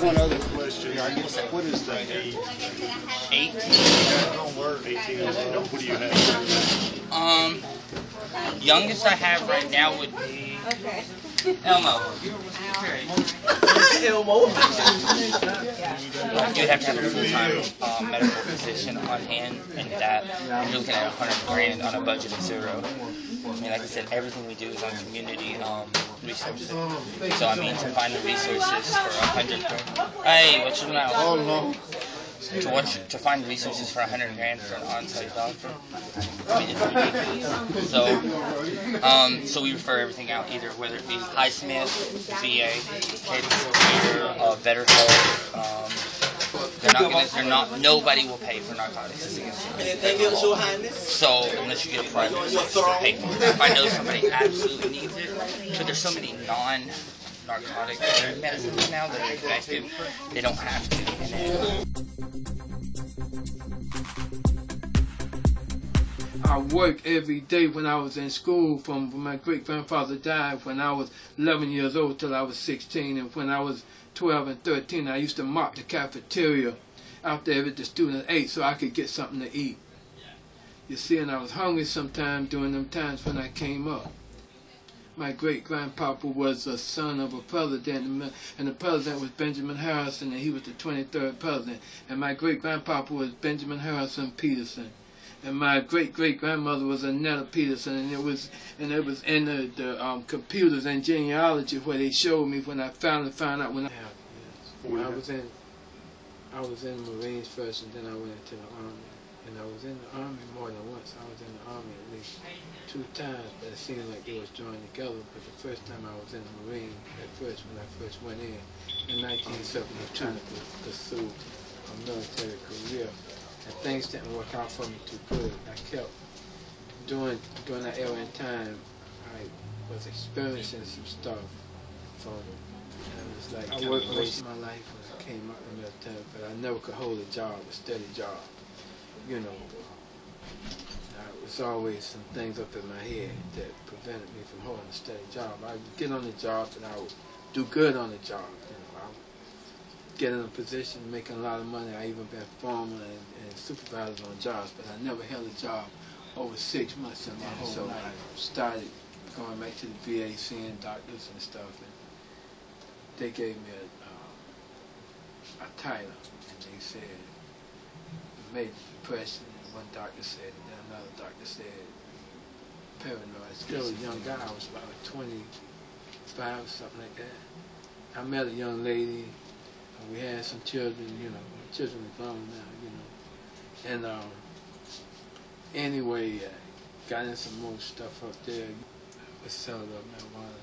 one other question. I guess, what is the age? 18. Don't work. 18 and up. What do you have? Youngest I have right now would be Elmo. You'd have to have a full-time medical physician on hand, and that you're looking at $100,000 on a budget of $0. I mean, like I said, everything we do is on community resources. So I mean, to find the resources for $100,000. Hey, what's your mouth? Oh no. To find resources for $100,000 for an on-site doctor, I mean, it's ridiculous. So we refer everything out, either whether it be Highsmith, VA, Better Health. Nobody will pay for narcotics. It's against the law. So unless you get a private source to pay for it. If I know somebody absolutely needs it, but there's so many non-narcotic medicines now that are effective, they don't have to. I worked every day when I was in school. From when my great-grandfather died when I was 11 years old till I was 16, and when I was 12 and 13, I used to mop the cafeteria after every the student ate so I could get something to eat. You see, and I was hungry sometimes during them times when I came up. My great-grandpapa was a son of a president, and the president was Benjamin Harrison, and he was the 23rd president. And my great-grandpapa was Benjamin Harrison Peterson. And my great-great-grandmother was Annetta Peterson, and it was in the computers and genealogy where they showed me when I finally found out when I was in the Marines first, and then I went into the Army. And I was in the Army more than once. I was in the Army at least 2 times, but it seemed like they was joined together. But the first time I was in the Marine, when I first went in 1970, trying to pursue a military career. And things didn't work out for me too good. I kept during that era in time, I was experiencing some stuff from it. And it was like I worked most of my life when I came out of the military, but I never could hold a job, a steady job. You know, there was always some things up in my head that prevented me from holding a steady job. I would get on the job and I would do good on the job. You know, I would get in a position making a lot of money. I even been foreman and supervisor on jobs, but I never held a job over 6 months in my whole life. I started going back to the VA, seeing doctors and stuff, and they gave me a title, and they said major depression, and one doctor said it, then another doctor said paranoid. Still a young guy, I was about 25 or something like that. I met a young lady, and we had some children, you know, my children are grown now, you know. And anyway, got in some more stuff up there. We sold up marijuana.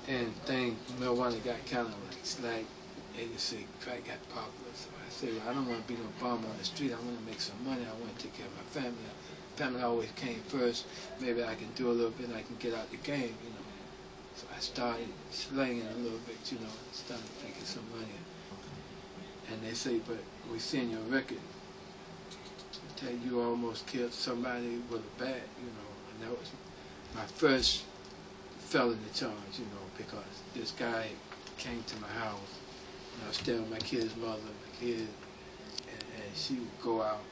And marijuana got kind of like slack. They just say crack got popular. So I said, well, I don't want to be no bum on the street. I want to make some money. I want to take care of my family. Family always came first. Maybe I can do a little bit and I can get out the game, you know. So I started slanging a little bit, you know, and started making some money. And they say, but we seen your record. Tell you almost killed somebody with a bat, you know, and that was my first felony charge, you know, because this guy came to my house, and I was staying with my kid's mother, and she would go out,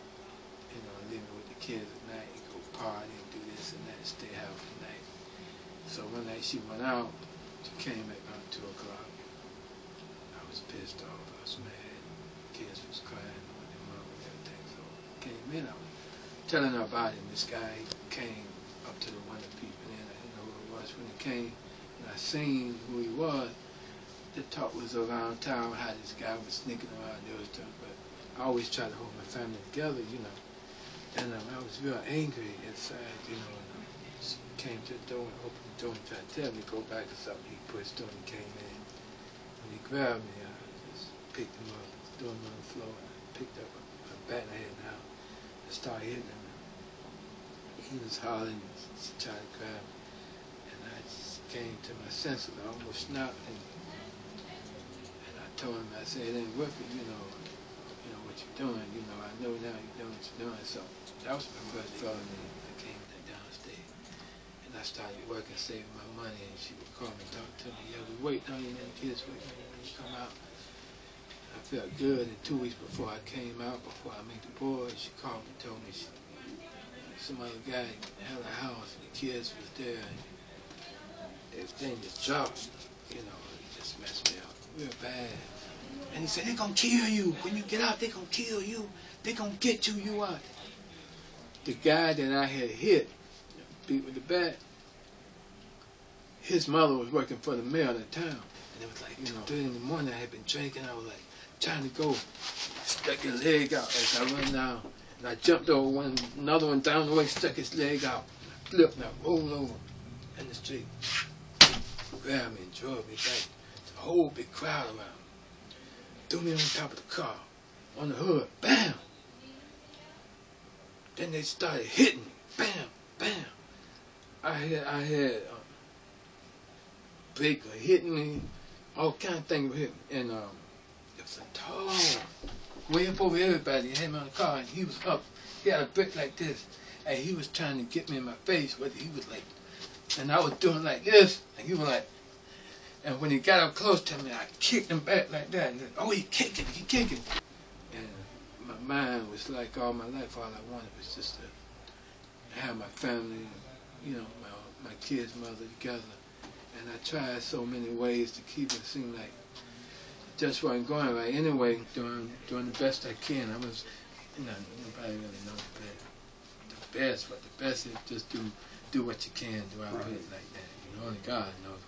you know, leave me with the kids at night, go party and do this and that, stay out at night. So one night she went out, she came at about 2 o'clock. I was pissed off, I was mad. Kids was crying with their mom and everything, so I came in, I was telling her about it, and this guy came up to the window peeping in, I didn't know who it was. When he came, and I seen who he was, the talk was around town, how this guy was sneaking around and stuff, but I always try to hold my family together, you know, and I was real angry inside, you know, and she came to the door and opened the door and tried to tell me to go back or something. He pushed on and came in, and he grabbed me, I just picked him up, threw him on the floor, and I picked up a bat I had in the house and started hitting him. He was hollering, she tried to grab me, and I just came to my senses. I almost snapped, and I told him, I said, it ain't worth it, you know what you're doing, you know, I know now you're doing what you're doing. So that was my first felony. I came downstairs, and I started working, saving my money, and she would call me, talk to me, yeah, we waiting on you, man, kids waiting on you. come out. I felt good, and 2 weeks before I came out, before I made the board, she called me and told me some other guy had a house, and the kids was there, and everything just dropped. You know, it just messed me up real bad. And he said, they're going to kill you. When you get out, they're going to kill you. They're going to get you out. The guy that I had hit, beat with the bat, his mother was working for the mayor of the town. And it was like 2:30 in the morning. I had been drinking. I was like trying to go. Stuck his leg out as I run down. And I jumped over another one down the way, stuck his leg out. I flipped and I rolled over in the street. Grabbed me and drove me back. A whole big crowd around me. Threw me on top of the car, on the hood. Bam! Then they started hitting me. Bam! Bam! I had Baker hitting me, all kind of things hitting me. And it was a tall, way up over everybody. He had me on the car, and he was up. He had a brick like this, and he was trying to get me in my face, but he was like, and I was doing like this, and he was like, and when he got up close to me, I kicked him back like that. And then, oh, he kicking. And my mind was like all my life, all I wanted was just to have my family, you know, my kids' mother together. And I tried so many ways to keep it seem like it just wasn't going right. Anyway, doing the best I can. I was, nobody really knows the best, but the best is just do what you can. Do I put it like that? Only God knows.